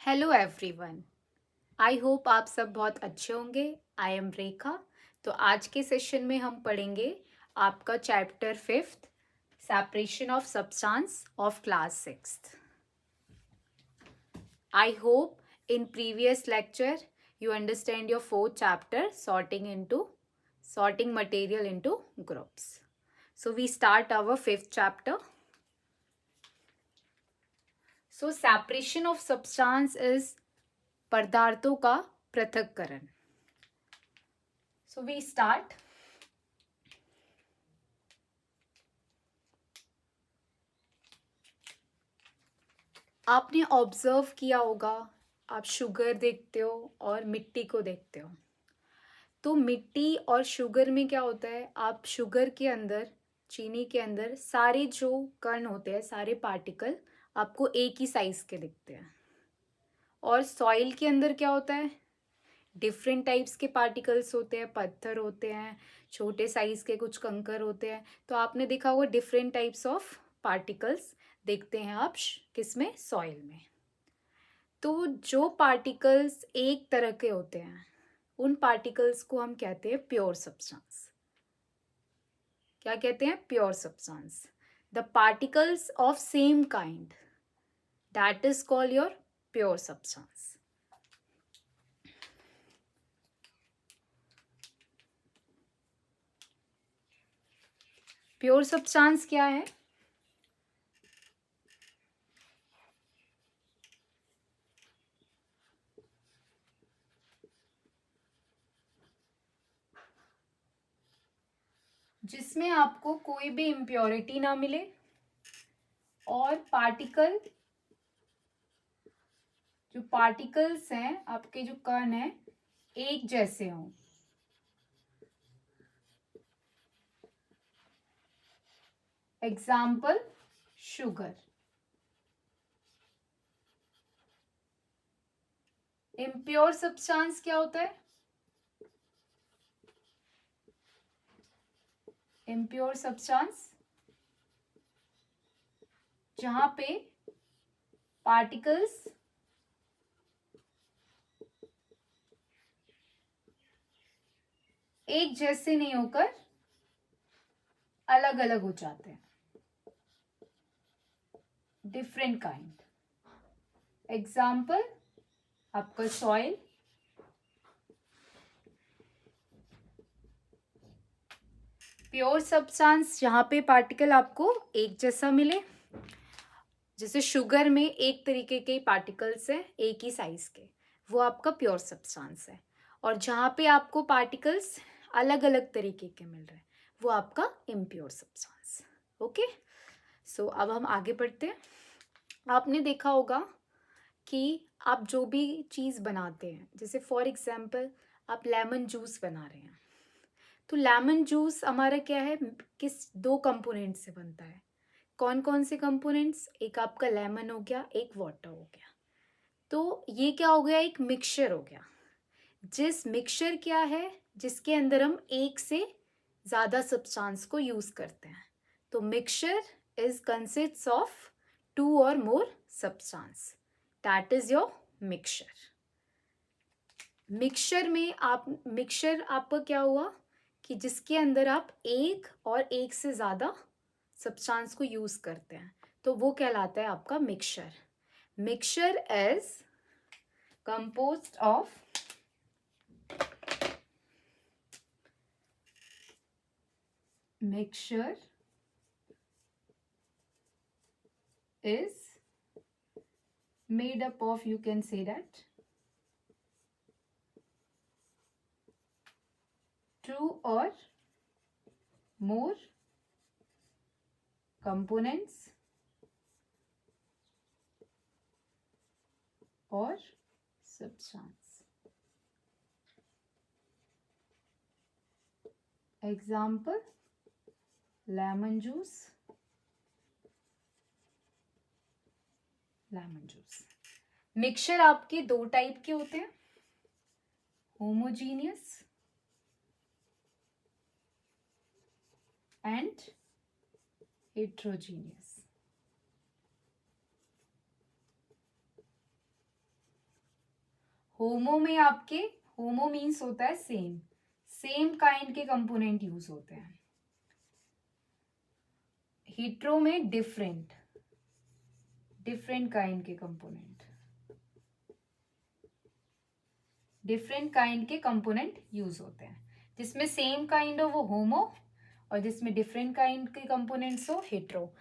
Hello everyone. I hope आप सब बहुत अच्छे होंगे। आई एम रेखा। तो आज के सेशन में हम पढ़ेंगे आपका chapter 5th, separation of substance of class 6th। I hope in previous lecture you understand your fourth chapter, sorting material into groups. So we start our fifth chapter. So separation of substance is पदार्थों का पृथक्करण. So we start. आपने observe किया होगा, आप sugar देखते हो और मिट्टी को देखते हो। तो मिट्टी और शुगर में क्या होता है, आप शुगर के अंदर, चीनी के अंदर सारे जो कण होते हैं, सारे पार्टिकल आपको एक ही साइज के दिखते हैं। और सॉइल के अंदर क्या होता है, डिफरेंट टाइप्स के पार्टिकल्स होते हैं, पत्थर होते हैं, छोटे साइज के कुछ कंकर होते हैं। तो आपने देखा होगा डिफरेंट टाइप्स ऑफ पार्टिकल्स देखते हैं आप किसमें, सॉइल में। तो जो पार्टिकल्स एक तरह के होते हैं उन पार्टिकल्स को हम कहते हैं प्योर सब्सटेंस। क्या कहते हैं? Pure substance. The particles of same kind, that is called your pure substance. Pure substance क्या है? जिसमें आपको कोई भी इम्प्योरिटी ना मिले और जो पार्टिकल्स हैं, आपके जो कण हैं, एक जैसे हों। Example sugar. इम्प्योर सब्सटेंस क्या होता है? इम्प्योर सब्सटेंस जहां पे पार्टिकल्स एक जैसे नहीं होकर अलग अलग हो जाते हैं, डिफरेंट काइंड। एग्जाम्पल आपका सॉइल, प्योर सब्सटेंस जहां पे पार्टिकल आपको एक जैसा मिले। जैसे शुगर में एक तरीके के पार्टिकल्स हैं एक ही साइज के, वो आपका प्योर सब्सटेंस है। और जहां पे आपको पार्टिकल्स अलग अलग तरीके के मिल रहे हैं वो आपका इम्प्योर सब्सटेंस। ओके, सो अब हम आगे बढ़ते हैं। आपने देखा होगा कि आप जो भी चीज़ बनाते हैं, जैसे फॉर एग्जांपल आप लेमन जूस बना रहे हैं, तो लेमन जूस हमारा क्या है, किस दो कंपोनेंट से बनता है। कौन कौन से कंपोनेंट्स? एक आपका लेमन हो गया, एक वाटर हो गया। तो ये क्या हो गया, एक मिक्सचर हो गया। जिस मिक्सचर क्या है, जिसके अंदर हम एक से ज़्यादा सब्सटेंस को यूज़ करते हैं। तो mixture is consists of 2 or more substance, that is your mixture. Mixture आपका क्या हुआ कि जिसके अंदर आप एक और एक से ज़्यादा सब्सटेंस को यूज़ करते हैं, तो वो कहलाता है आपका mixture. Mixture is composed of mixture is made up of, you can say that, 2 or more components or substance. Example lemon juice, lemon juice. Mixture आपके दो टाइप के होते हैं, होमोजीनियस एंड हेट्रोजीनियस। होमो में आपके, होमो मीन्स होता है सेम, सेम काइंड के कंपोनेंट यूज होते हैं। हेट्रो में डिफरेंट, डिफरेंट काइंड के कंपोनेंट, डिफरेंट काइंड के कंपोनेंट यूज होते हैं। जिसमें सेम काइंड हो वो होमो, और जिसमें डिफरेंट काइंड के कंपोनेंट्स हो hetero.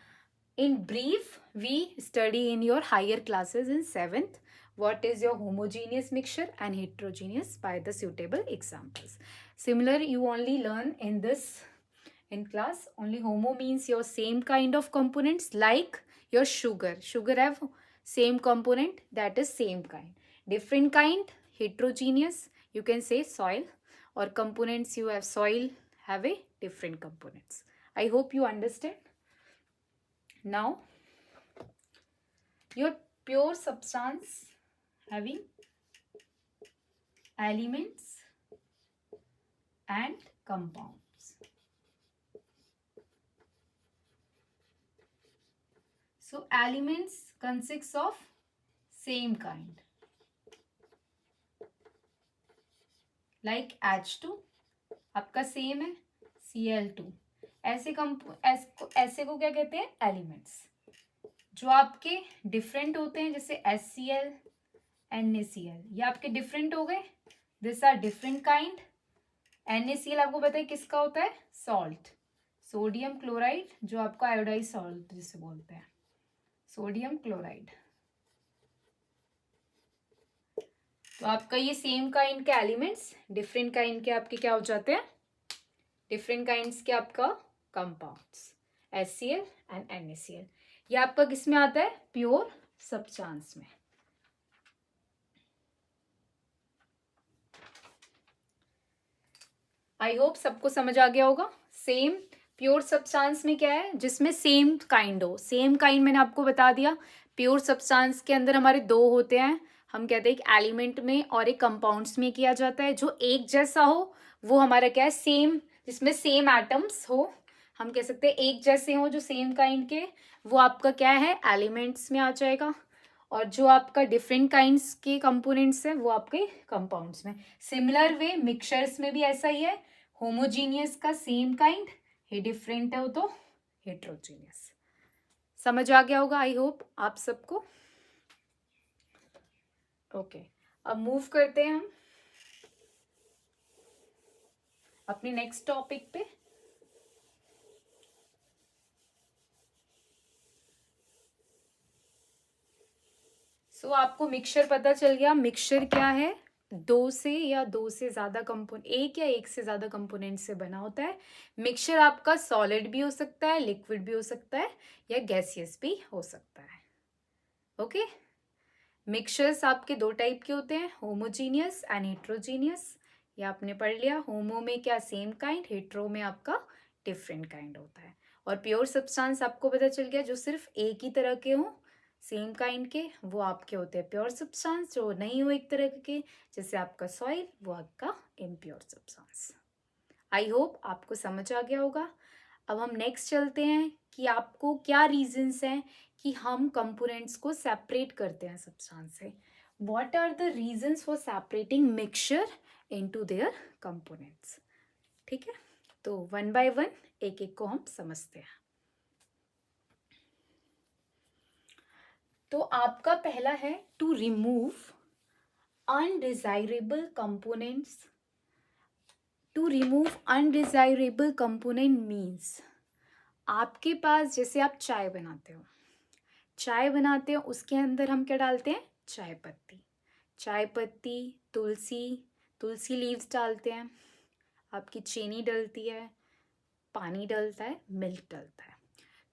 In brief, we study in your higher classes in 7th what is your homogeneous mixture and heterogeneous by the suitable examples. Similar, you only learn in this in class. Only homo means your same kind of components, like your sugar. Sugar have same component, that is same kind. Different kind, heterogeneous, you can say soil, or components you have soil have a different components. I hope you understand. Now, your pure substance having elements and compounds. So, elements consists of same kind, like H2 आपका same है, Cl2। ऐसे को क्या कहते हैं? Elements. जो आपके different होते हैं जैसे HCl, NaCl, ये आपके डिफरेंट हो गए, this are different kind. NaCl आपको पता है किसका होता है? सॉल्ट, सोडियम क्लोराइड, जो आपका आयोडाइज सॉल्ट जिसे बोलते हैं, सोडियम क्लोराइड। तो आपका ये सेम काइंड के एलिमेंट्स, डिफरेंट काइंड के आपके क्या हो जाते हैं? डिफरेंट काइंड्स के आपका कंपाउंड्स, HCl एंड NaCl। ये आपका किस में आता है? प्योर सब्सटेंस में। आई होप सबको समझ आ गया होगा। सेम प्योर सब्सटेंस में क्या है? जिसमें सेम काइंड हो। सेम काइंड मैंने आपको बता दिया। प्योर सब्सटेंस के अंदर हमारे दो होते हैं, हम कहते हैं एक एलिमेंट में और एक कंपाउंड्स में किया जाता है। जो एक जैसा हो वो हमारा क्या है? सेम, जिसमें सेम एटम्स हो, हम कह सकते हैं एक जैसे हो जो सेम काइंड के, वो आपका क्या है? एलिमेंट्स में आ जाएगा। और जो आपका डिफरेंट काइंड्स के कंपोनेंट्स है वो आपके कंपाउंड्स में। सिमिलर वे मिक्सचर्स में भी ऐसा ही है। होमोजीनियस का सेम काइंड, ये डिफरेंट हो तो हेट्रोजीनियस। समझ आ गया होगा आई होप आप सबको। ओके, अब मूव करते हैं हम अपने नेक्स्ट टॉपिक पे। सो आपको मिक्सचर पता चल गया। मिक्सचर क्या है? दो से या दो से ज्यादा कंपोनेंट, एक या एक से ज्यादा कंपोनेंट से बना होता है। मिक्सचर आपका सॉलिड भी हो सकता है, लिक्विड भी हो सकता है, या गैसियस भी हो सकता है। ओके, मिक्सचर्स आपके दो टाइप के होते हैं, होमोजीनियस एंड हेट्रोजीनियस। ये आपने पढ़ लिया। होमो में क्या? सेम काइंड, हेट्रो में आपका डिफरेंट काइंड होता है। और प्योर सब्सटेंस आपको पता चल गया, जो सिर्फ एक ही तरह के हों, सेम काइंड के, वो आपके होते हैं प्योर सब्सटेंस। जो नहीं हो एक तरह के, जैसे आपका सॉइल, वो आपका इम्प्योर सब्सटेंस। आई होप आपको समझ आ गया होगा। अब हम नेक्स्ट चलते हैं कि आपको क्या रीजंस हैं कि हम कंपोनेंट्स को सेपरेट करते हैं सब्सटेंस से। What are the reasons for separating mixture into their components. ठीक है, तो वन बाय वन एक एक को हम समझते हैं। तो आपका पहला है to remove undesirable components. To remove undesirable component means, आपके पास जैसे आप चाय बनाते हो, चाय बनाते हो उसके अंदर हम क्या डालते हैं? चाय पत्ती, चाय पत्ती, तुलसी लीव्स डालते हैं, आपकी चीनी डलती है, पानी डलता है, मिल्क डलता है।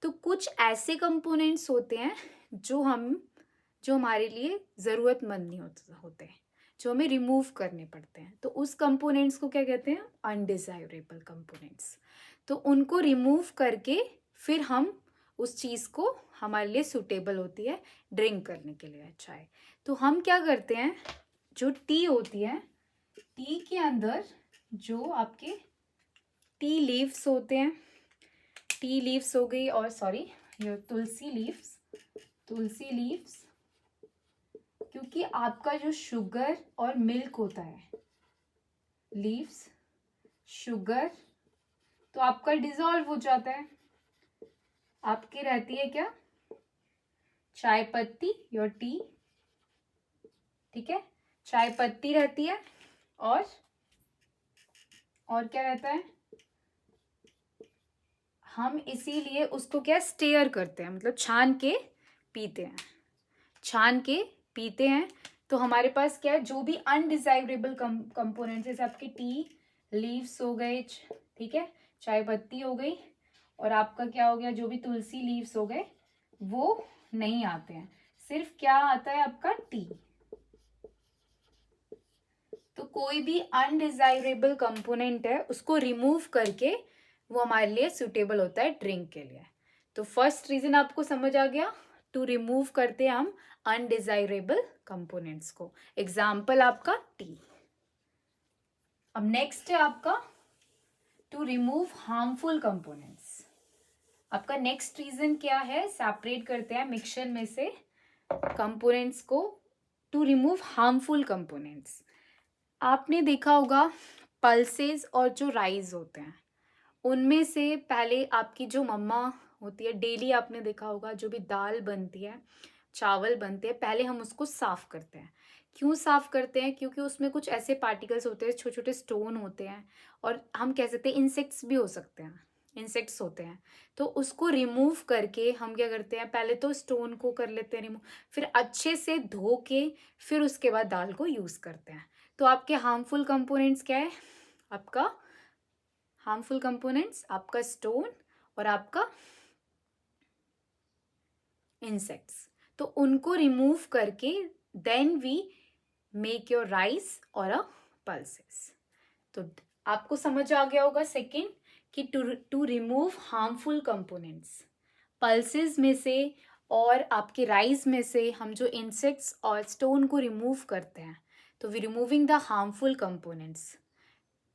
तो कुछ ऐसे कंपोनेंट्स होते हैं जो हमारे लिए ज़रूरतमंद नहीं होते हैं, जो हमें रिमूव करने पड़ते हैं। तो उस कंपोनेंट्स को क्या कहते हैं? Undesirable components. तो उनको रिमूव करके फिर हम उस चीज़ को, हमारे लिए सूटेबल होती है ड्रिंक करने के लिए चाय, तो हम क्या करते हैं? जो टी होती है, टी के अंदर जो आपके टी लीव्स होते हैं, टी लीव्स हो गई, और सॉरी ये तुलसी लीव्स क्योंकि आपका जो शुगर और मिल्क होता है, लीव्स, शुगर, तो आपका डिजॉल्व हो जाता है। आपकी रहती है क्या, चाय पत्ती, योर टी, ठीक है, चाय पत्ती रहती है, और क्या रहता है, हम इसीलिए उसको क्या स्टेयर करते हैं, मतलब छान के पीते हैं, छान के पीते हैं। तो हमारे पास क्या है, जो भी अनडिजायरेबल कंपोनेंट, जैसे आपके टी लीव्स हो गए, ठीक है, चाय पत्ती हो गई, और आपका क्या हो गया, जो भी तुलसी लीव्स हो गए, वो नहीं आते हैं, सिर्फ क्या आता है आपका टी। तो कोई भी अनडिजायरेबल कंपोनेंट है उसको रिमूव करके वो हमारे लिए सुटेबल होता है ड्रिंक के लिए। तो फर्स्ट रीजन आपको समझ आ गया, टू रिमूव करते हैं हम अनडिजायरेबल कंपोनेंट्स को। एग्जाम्पल आपका टी। अब नेक्स्ट है आपका टू रिमूव हार्मफुल कंपोनेंट्स। आपका नेक्स्ट रीजन क्या है, सेपरेट करते हैं मिक्सचर में से कंपोनेंट्स को, टू रिमूव हार्मफुल कंपोनेंट्स। आपने देखा होगा पल्सेस और जो राइस होते हैं उनमें से पहले आपकी जो मम्मा होती है, डेली आपने देखा होगा जो भी दाल बनती है, चावल बनते हैं, पहले हम उसको साफ करते हैं। क्यों साफ करते हैं, क्योंकि उसमें कुछ ऐसे पार्टिकल्स होते हैं, छोटे छोटे स्टोन होते हैं, और हम कह सकते हैं इंसेक्ट्स भी हो सकते हैं, इंसेक्ट्स होते हैं। तो उसको रिमूव करके हम क्या करते हैं, पहले तो स्टोन को कर लेते हैं रिमूव, फिर अच्छे से धो के फिर उसके बाद दाल को यूज़ करते हैं। तो आपके हार्मफुल कंपोनेंट्स क्या है, आपका हार्मफुल कंपोनेंट्स आपका स्टोन और आपका इंसेक्ट्स। तो उनको रिमूव करके then we make your rice और अ पल्सेस। तो आपको समझ आ गया होगा सेकेंड कि to remove harmful components, pulses में से और आपके राइस में से हम जो इंसेक्ट्स और स्टोन को रिमूव करते हैं, तो we removing the harmful components.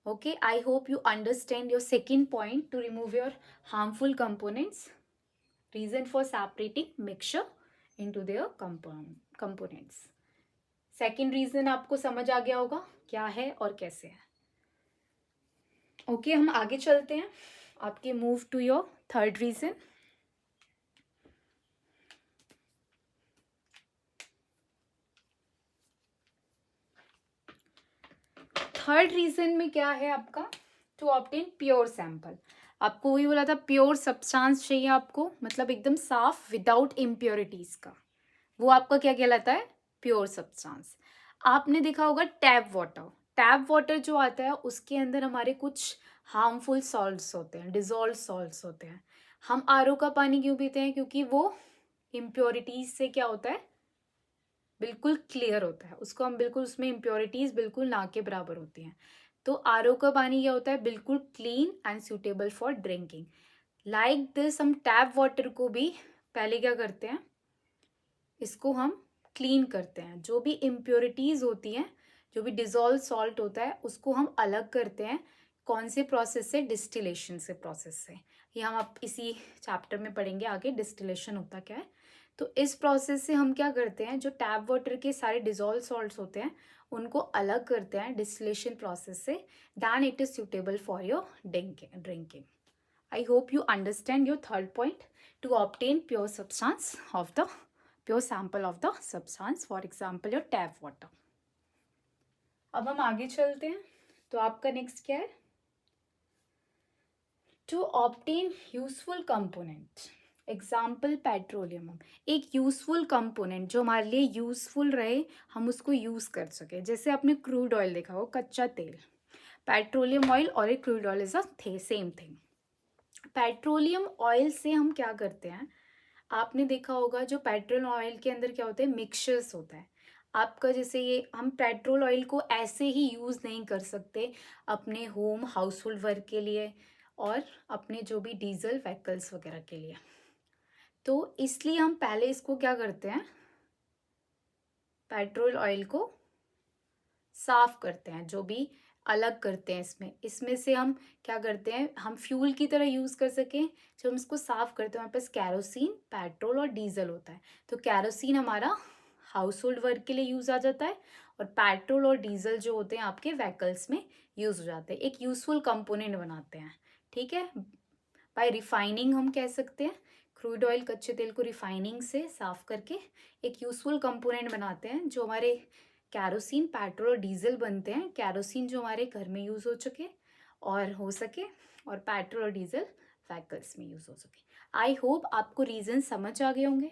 Okay, I hope you understand your second point, to remove your harmful components. Reason for separating mixture into their components. Second reason आपको समझ आ गया होगा क्या है और कैसे है। Okay, हम आगे चलते हैं, आपके move to your third reason. Third reason में क्या है आपका, टू ऑब्टेन प्योर सैंपल। आपको वही बोला था, प्योर सब्सटेंस चाहिए आपको, मतलब एकदम साफ विदाउट इम्प्योरिटीज का, वो आपका क्या कहलाता है, प्योर सब्सटेंस। आपने देखा होगा टैप वाटर, टैप वाटर जो आता है उसके अंदर हमारे कुछ हार्मफुल सॉल्ट्स होते हैं, डिजॉल्व सॉल्ट्स होते हैं। हम आरओ का पानी क्यों पीते हैं, क्योंकि वो इम्प्योरिटीज से क्या होता है, बिल्कुल क्लियर होता है, उसको हम बिल्कुल, उसमें इम्प्योरिटीज बिल्कुल ना के बराबर होती हैं। तो आरओ का पानी क्या होता है, बिल्कुल clean and suitable for drinking. Like this हम टैप वाटर को भी पहले क्या करते हैं, इसको हम क्लीन करते हैं, जो भी इम्प्योरिटीज होती हैं, जो भी डिजॉल्व सॉल्ट होता है उसको हम अलग करते हैं। कौन से प्रोसेस से, डिस्टिलेशन से प्रोसेस से। ये हम आप इसी चैप्टर में पढ़ेंगे आगे, डिस्टिलेशन होता क्या है। तो इस प्रोसेस से हम क्या करते हैं, जो टैप वाटर के सारे डिजॉल्व सॉल्ट्स होते हैं उनको अलग करते हैं डिस्टिलेशन प्रोसेस से, then it is suitable for your drinking. I hope you understand your third point, to obtain pure substance of the pure sample of the substance, for example your tap water. अब हम आगे चलते हैं, तो आपका next क्या है, to obtain useful component. Example petroleum, एक यूजफुल कंपोनेंट जो हमारे लिए यूजफुल रहे, हम उसको यूज कर सके। जैसे आपने क्रूड ऑयल देखा हो, कच्चा तेल, पेट्रोलियम ऑयल और एक crude oil is a same thing. Petroleum oil से हम क्या करते हैं, आपने देखा होगा जो पेट्रोल ऑयल के अंदर क्या होता है, मिक्सचर्स होता है आपका। जैसे ये हम पेट्रोल ऑयल को ऐसे ही यूज़ नहीं कर सकते अपने होम हाउस होल्ड वर्क के लिए और अपने जो भी डीजल व्हीकल्स वगैरह के लिए। तो इसलिए हम पहले इसको क्या करते हैं, पेट्रोल ऑयल को साफ करते हैं, जो भी अलग करते हैं इसमें से हम क्या करते हैं, हम फ्यूल की तरह यूज़ कर सकें। जब हम इसको साफ करते हैं, हमारे पास कैरोसिन, पेट्रोल और डीजल होता है। तो कैरोसिन हमारा हाउस होल्ड वर्क के लिए यूज़ आ जाता है, और पेट्रोल और डीजल जो होते हैं आपके व्हीकल्स में यूज़ हो जाते हैं, एक यूज़फुल कंपोनेंट बनाते हैं। ठीक है, बाय रिफाइनिंग हम कह सकते हैं, क्रूड ऑयल कच्चे तेल को रिफाइनिंग से साफ करके एक यूज़फुल कंपोनेंट बनाते हैं, जो हमारे कैरोसिन, पेट्रोल और डीजल बनते हैं। कैरोसिन जो हमारे घर में यूज़ हो चुके और हो सके, और पेट्रोल और डीजल व्हीकल्स में यूज़ हो सके। आई होप आपको रीज़न समझ आ गए होंगे।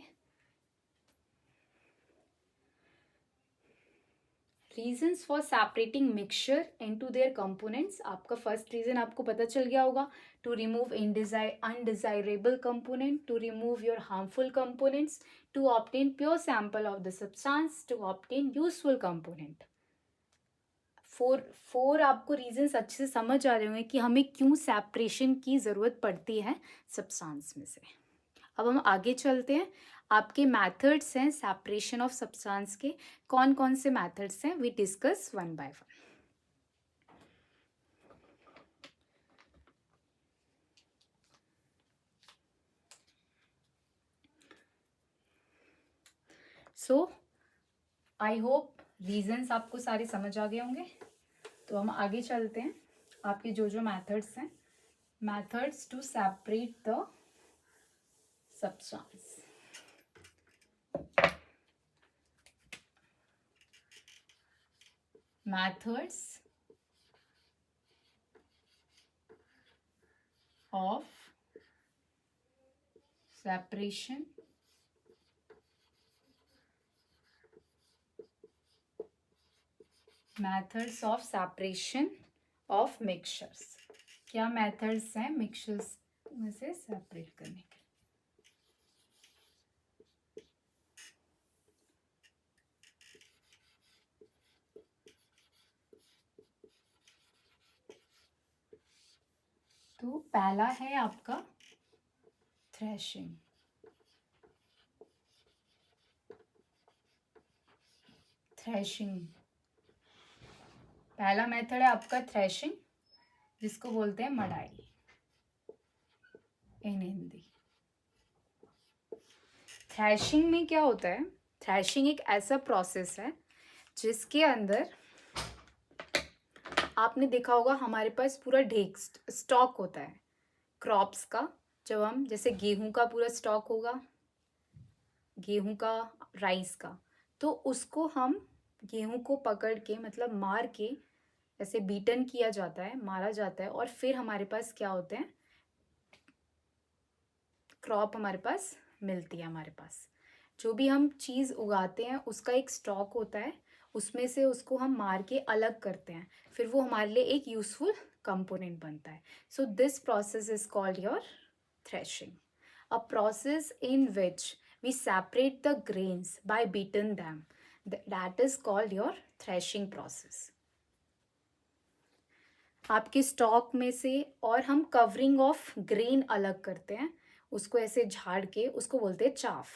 Reasons for separating mixture into their components, आपका फर्स्ट रीजन आपको पता चल गया होगा, to remove undesirable component, to remove your harmful components, to obtain pure sample of the substance, to obtain useful component. Four आपको रीजंस अच्छे से समझ आ रहे होंगे कि हमें क्यों सेपरेशन की ज़रूरत पड़ती है सब्सटेंस में से। अब हम आगे चलते हैं, आपके मेथड्स हैं सेपरेशन ऑफ सब्सटेंस के, कौन कौन से मेथड्स हैं, we discuss one by one. So I hope reasons आपको सारे समझ आ गए होंगे। तो हम आगे चलते हैं, आपके जो जो मेथड्स हैं, methods to separate the substance. Methods of separation of mixtures। क्या मेथड्स हैं मिक्सचर्स में से सेपरेट करने के? तो पहला है आपका थ्रेशिंग। पहला मेथड है आपका थ्रेशिंग, जिसको बोलते हैं मडाई इन हिंदी। थ्रेशिंग में क्या होता है, थ्रेशिंग एक ऐसा प्रोसेस है जिसके अंदर आपने देखा होगा हमारे पास पूरा ढेक स्टॉक होता है क्रॉप्स का। जब हम जैसे गेहूं का पूरा स्टॉक होगा, गेहूं का, राइस का, तो उसको हम गेहूं को पकड़ के मतलब मार के ऐसे बीटन किया जाता है, मारा जाता है, और फिर हमारे पास क्या होते हैं, क्रॉप हमारे पास मिलती है। हमारे पास जो भी हम चीज़ उगाते हैं उसका एक स्टॉक होता है, उसमें से उसको हम मार के अलग करते हैं, फिर वो हमारे लिए एक यूजफुल कंपोनेंट बनता है। So this process is called your threshing, a process in which we separate the grains by beating them, that is called your threshing process। आपके स्टॉक में से और हम कवरिंग ऑफ ग्रेन अलग करते हैं, उसको ऐसे झाड़ के, उसको बोलते हैं चाफ।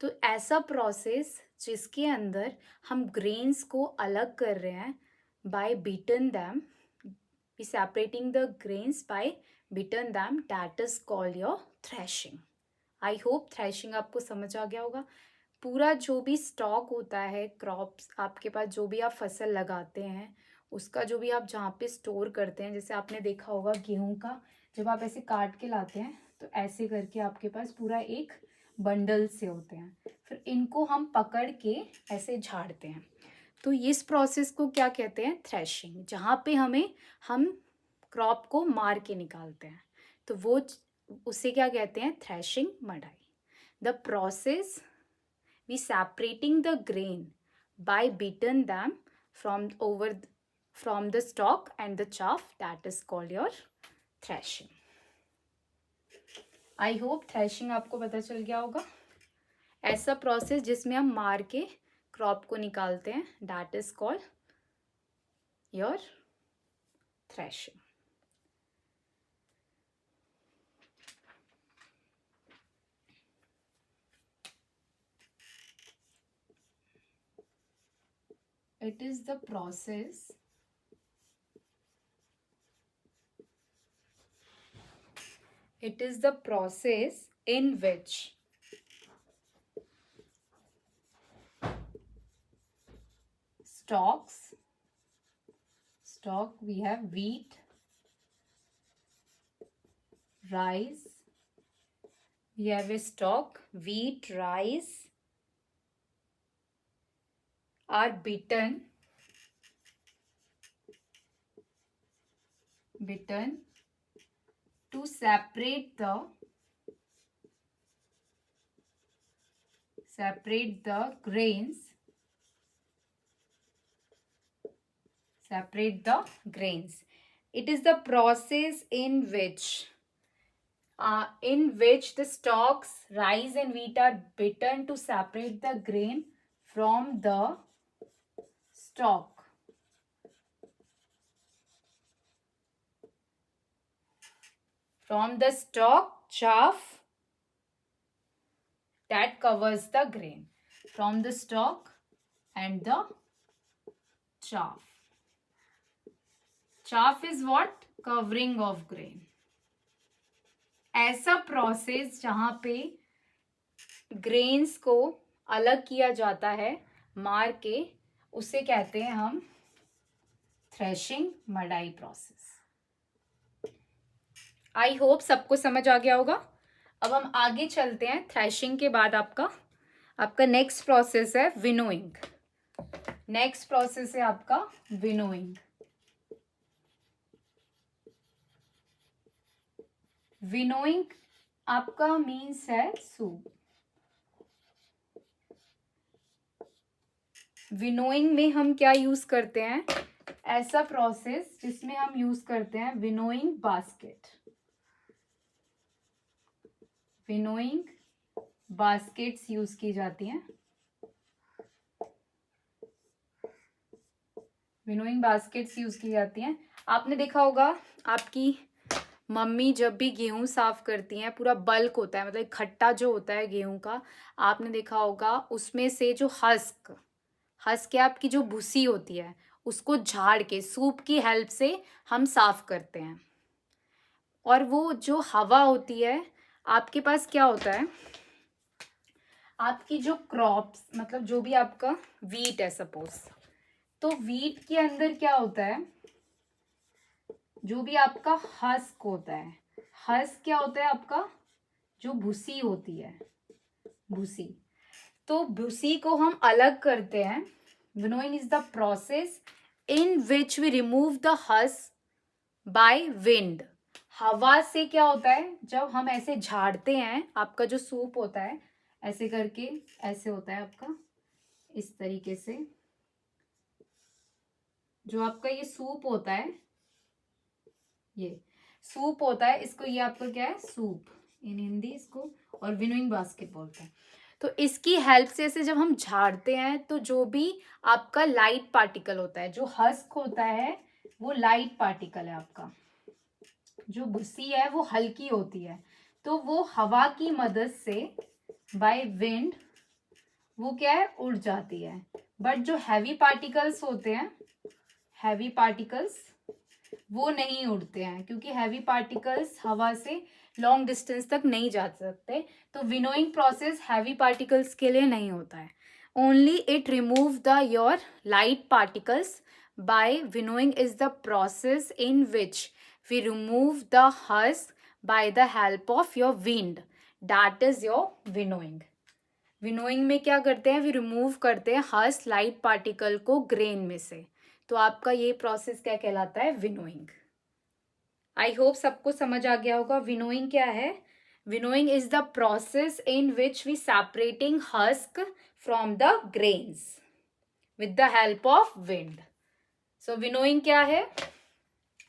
तो ऐसा प्रोसेस जिसके अंदर हम ग्रेन्स को अलग कर रहे हैं by beaten them, we separating the grains by beaten them, that is called your threshing. I hope threshing आपको समझ आ गया होगा। पूरा जो भी स्टॉक होता है क्रॉप्स, आपके पास जो भी आप फसल लगाते हैं उसका जो भी आप जहाँ पे स्टोर करते हैं, जैसे आपने देखा होगा गेहूं का, जब आप ऐसे काट के लाते हैं तो ऐसे करके आपके पास पूरा एक बंडल से होते हैं, फिर इनको हम पकड़ के ऐसे झाड़ते हैं। तो इस प्रोसेस को क्या कहते हैं, थ्रेशिंग, जहाँ पे हम क्रॉप को मार के निकालते हैं, तो वो उसे क्या कहते हैं, थ्रेशिंग, मडाई। The process we separating the grain by beating them from the stalk and the chaff, that is called your threshing। I hope threshing आपको पता चल गया होगा। ऐसा प्रोसेस जिसमें हम मार के क्रॉप को निकालते हैं, that is called your threshing. It is the process in which stalks. Stalk, we have wheat, rice. We have a stalk. Wheat, rice are beaten to separate the grains. Separate the grains. It is the process in which the stalks, rice and wheat are beaten to separate the grain from the stalk. From the stalk, chaff that covers the grain. From the stalk and the chaff. Chaff is what? Covering of grain. ऐसा process जहां पे grains को अलग किया जाता है मार के, उसे कहते हैं हम थ्रेशिंग, मडाई प्रोसेस. आई होप सबको समझ आ गया होगा. अब हम आगे चलते हैं. थ्रेशिंग के बाद आपका नेक्स्ट प्रोसेस है विनोइंग. नेक्स्ट प्रोसेस है आपका विनोइंग. विनोइंग आपका मीन्स है सूप. विनोइंग में हम क्या यूज करते हैं? ऐसा प्रोसेस जिसमें हम यूज करते हैं winnowing basket. Winnowing baskets use की जाती हैं. विनोइंग बास्केट्स यूज की जाती हैं. आपने देखा होगा आपकी मम्मी जब भी गेहूं साफ करती हैं, पूरा बल्क होता है, मतलब खट्टा जो होता है गेहूं का, आपने देखा होगा उसमें से जो हस्क है, आपकी जो भूसी होती है, उसको झाड़ के सूप की हेल्प से हम साफ करते हैं. और वो जो हवा होती है, आपके पास क्या होता है, आपकी जो क्रॉप्स, मतलब जो भी आपका वीट है सपोज, तो वीट के अंदर क्या होता है, जो भी आपका हस्क होता है, हस्क क्या होता है आपका, जो भूसी होती है, भूसी. तो भूसी को हम अलग करते हैं. Winnowing is the process in which we remove the husk by wind. हवा से क्या होता है, जब हम ऐसे झाड़ते हैं, आपका जो सूप होता है ऐसे करके, ऐसे होता है आपका, इस तरीके से जो आपका ये सूप होता है, ये सूप होता है, इसको ये आपका क्या है, सूप इन हिंदी इसको, और विनोइंग बास्केट बोलते हैं. तो इसकी हेल्प से ऐसे जब हम झाड़ते हैं, तो जो भी आपका लाइट पार्टिकल होता है, जो हस्क होता है वो लाइट पार्टिकल है आपका, जो भूसी है वो हल्की होती है, तो वो हवा की मदद से बाय विंड वो क्या है, उड़ जाती है. बट जो हैवी पार्टिकल्स होते हैं, हैवी पार्टिकल्स वो नहीं उड़ते हैं, क्योंकि हैवी पार्टिकल्स हवा से लॉन्ग डिस्टेंस तक नहीं जा सकते. तो विनोइंग प्रोसेस हैवी पार्टिकल्स के लिए नहीं होता है. Only it remove the your light particles. By winnowing is the process in which we remove the husk by the help of your wind. That is your winnowing. Winnowing में क्या करते हैं, we remove करते हैं husk, light particle को grain में से. तो आपका ये प्रोसेस क्या कहलाता है, विनोइंग. आई होप सबको समझ आ गया होगा. विनोइंग क्या है? Winnowing is the process in which we separating husk from the grains with the help of wind. So winnowing क्या है?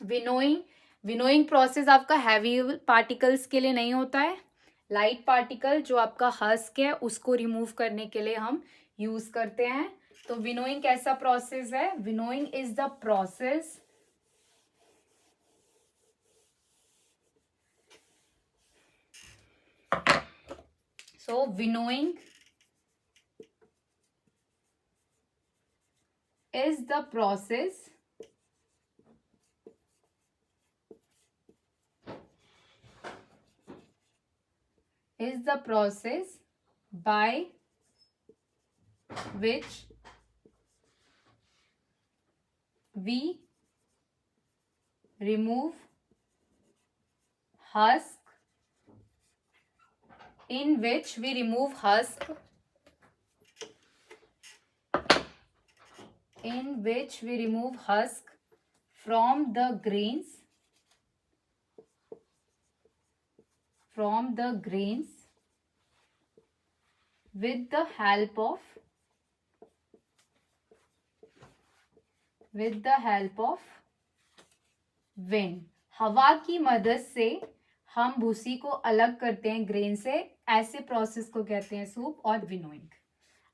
विनोइंग प्रोसेस आपका हैवी पार्टिकल्स के लिए नहीं होता है. लाइट पार्टिकल जो आपका हस्क है उसको रिमूव करने के लिए हम यूज करते हैं. तो विनोइंग कैसा प्रोसेस है? Winnowing is the process winnowing is the process by which we remove husk, in which we remove husk, in which we remove husk from the grains, with the help of wind. हवा की मदद से हम भूसी को अलग करते हैं ग्रेन से, ऐसे प्रोसेस को कहते हैं सूप और विनोइंग.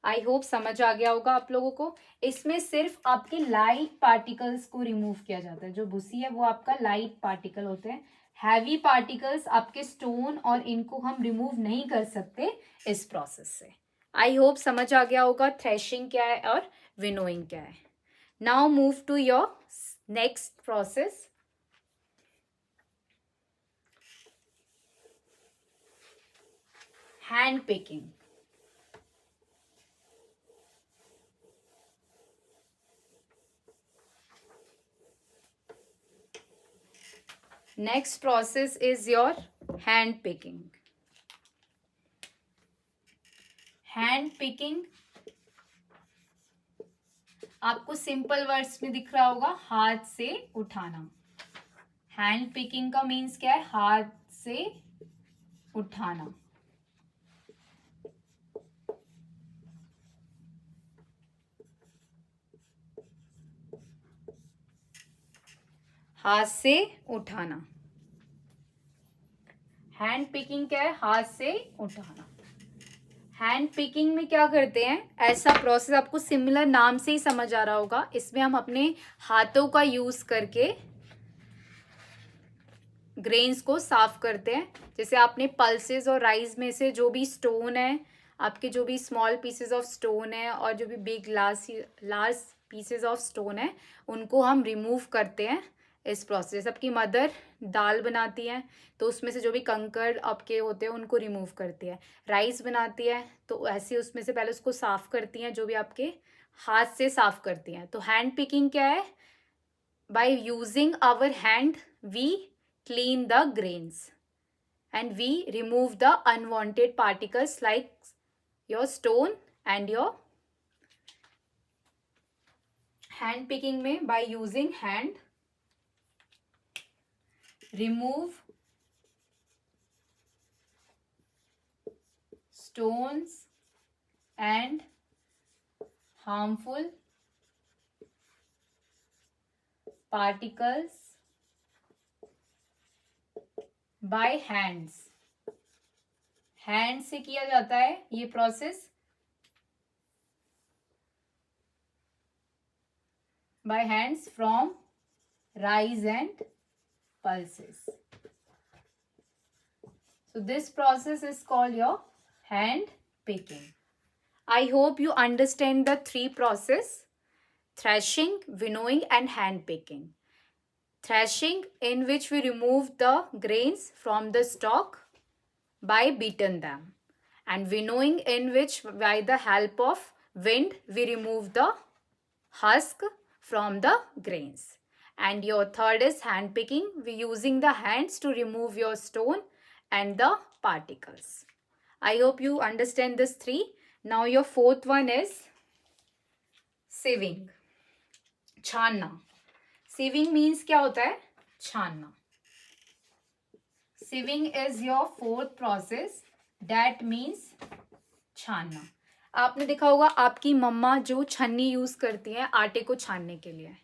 आई होप समझ आ गया होगा आप लोगों को. इसमें सिर्फ आपके लाइट पार्टिकल्स को रिमूव किया जाता है. जो भूसी है वो आपका लाइट पार्टिकल होते हैं. हैवी पार्टिकल्स आपके स्टोन और इनको हम रिमूव नहीं कर सकते इस प्रोसेस से. आई होप समझ आ गया होगा थ्रेशिंग क्या है और विनोइंग क्या है. Now move to your next process, hand picking. Next process is your hand picking. Hand picking आपको सिंपल वर्ड्स में दिख रहा होगा, हाथ से उठाना. हैंड पिकिंग का मीन्स क्या है? हाथ से उठाना. हाथ से उठाना. हैंड पिकिंग क्या है? हाथ से उठाना. हैंड पिकिंग में क्या करते हैं, ऐसा प्रोसेस आपको सिमिलर नाम से ही समझ आ रहा होगा. इसमें हम अपने हाथों का यूज करके ग्रेन्स को साफ करते हैं. जैसे आपने पल्सेस और राइस में से जो भी स्टोन है, आपके जो भी स्मॉल पीसेस ऑफ स्टोन है और जो भी big large pieces of stone है, उनको हम रिमूव करते हैं इस प्रोसेस. आपकी मदर दाल बनाती है तो उसमें से जो भी कंकड़ आपके होते हैं उनको रिमूव करती है. राइस बनाती है तो ऐसे उसमें से पहले उसको साफ करती हैं, जो भी आपके हाथ से साफ करती हैं. तो हैंड पिकिंग क्या है? By using our hand we clean the grains and we remove the unwanted particles like your stone and your hand picking में by using hand remove stones and harmful particles by hands. Hand से किया जाता है ये process. by hands from rice and pulses. So this process is called your hand picking. I hope you understand the three process: threshing, winnowing and hand picking. Threshing, in which we remove the grains from the stalk by beating them, and winnowing, in which by the help of wind we remove the husk from the grains. And your third is hand picking, we using the hands to remove your stone and the particles. I hope you understand this three. Now your fourth one is sieving, छानना. Sieving means क्या होता है? छानना. Sieving is your fourth process, that means छानना. आपने देखा होगा आपकी मम्मा जो छन्नी यूज करती हैं आटे को छानने के लिए.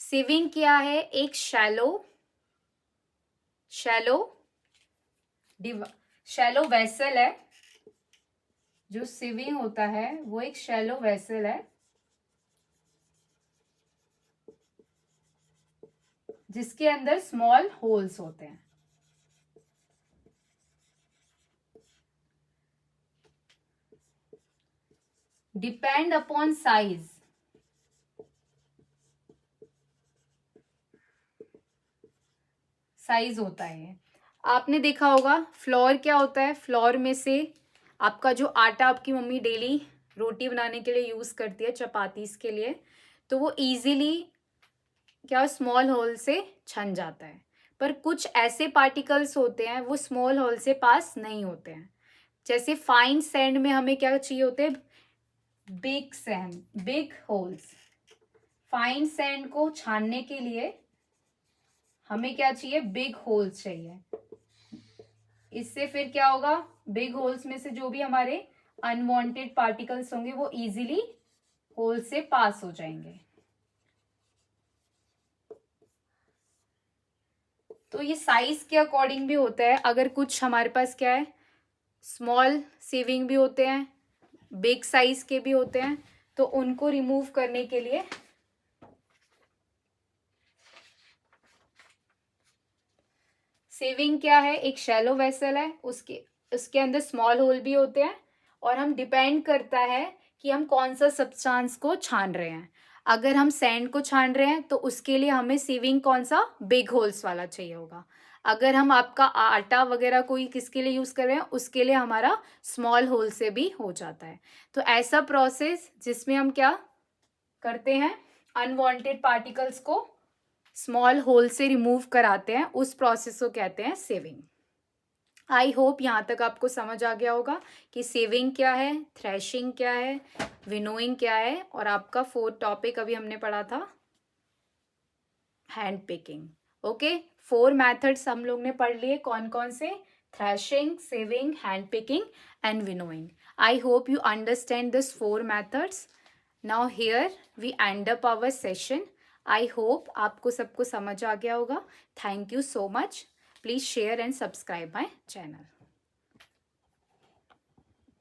Sieving क्या है? एक शैलो वेसल है. जो sieving होता है वो एक शैलो वेसल है जिसके अंदर स्मॉल होल्स होते हैं. डिपेंड अपॉन साइज होता है. आपने देखा होगा फ्लोर क्या होता है? फ्लोर में से आपका जो आटा आपकी मम्मी डेली रोटी बनाने के लिए यूज करती है, चपातीस के लिए, तो वो इजीली क्या स्मॉल होल से छन जाता है, पर कुछ ऐसे पार्टिकल्स होते हैं वो स्मॉल होल से पास नहीं होते हैं। जैसे फाइन सैंड में हमें क्या चाहिए होते हैं, big sand, big holes. Fine sand को छानने के लिए हमें क्या चाहिए, बिग होल्स चाहिए। इससे फिर क्या होगा, बिग होल्स में से जो भी हमारे अनवांटेड पार्टिकल्स होंगे वो इजीली होल से पास हो जाएंगे। तो ये साइज के अकॉर्डिंग भी होता है। अगर कुछ हमारे पास क्या है, स्मॉल सेविंग भी होते हैं, बिग साइज के भी होते हैं, तो उनको रिमूव करने के लिए सेविंग क्या है, एक शैलो वेसल है, उसके अंदर स्मॉल होल भी होते हैं, और हम डिपेंड करता है कि हम कौन सा सब्सटेंस को छान रहे हैं। अगर हम सैंड को छान रहे हैं तो उसके लिए हमें सेविंग कौन सा, बिग होल्स वाला चाहिए होगा। अगर हम आपका आटा वगैरह कोई किसके लिए यूज कर रहे हैं, उसके लिए हमारा स्मॉल होल से भी हो जाता है। तो ऐसा प्रोसेस जिसमें हम क्या करते हैं, अनवांटेड पार्टिकल्स को स्मॉल होल से रिमूव कराते हैं, उस प्रोसेस को कहते हैं सेविंग। आई होप यहाँ तक आपको समझ आ गया होगा कि सेविंग क्या है, थ्रेशिंग क्या है, विनोइंग क्या है, और आपका फोर्थ टॉपिक अभी हमने पढ़ा था हैंड पिकिंग। ओके, 4 मेथड्स हम लोग ने पढ़ लिए, कौन कौन से, threshing, sieving, hand picking and winnowing. I hope you understand this 4 methods. Now here we end up our session. I hope आपको सबको समझ आ गया होगा। Thank you so much. Please share and subscribe my channel.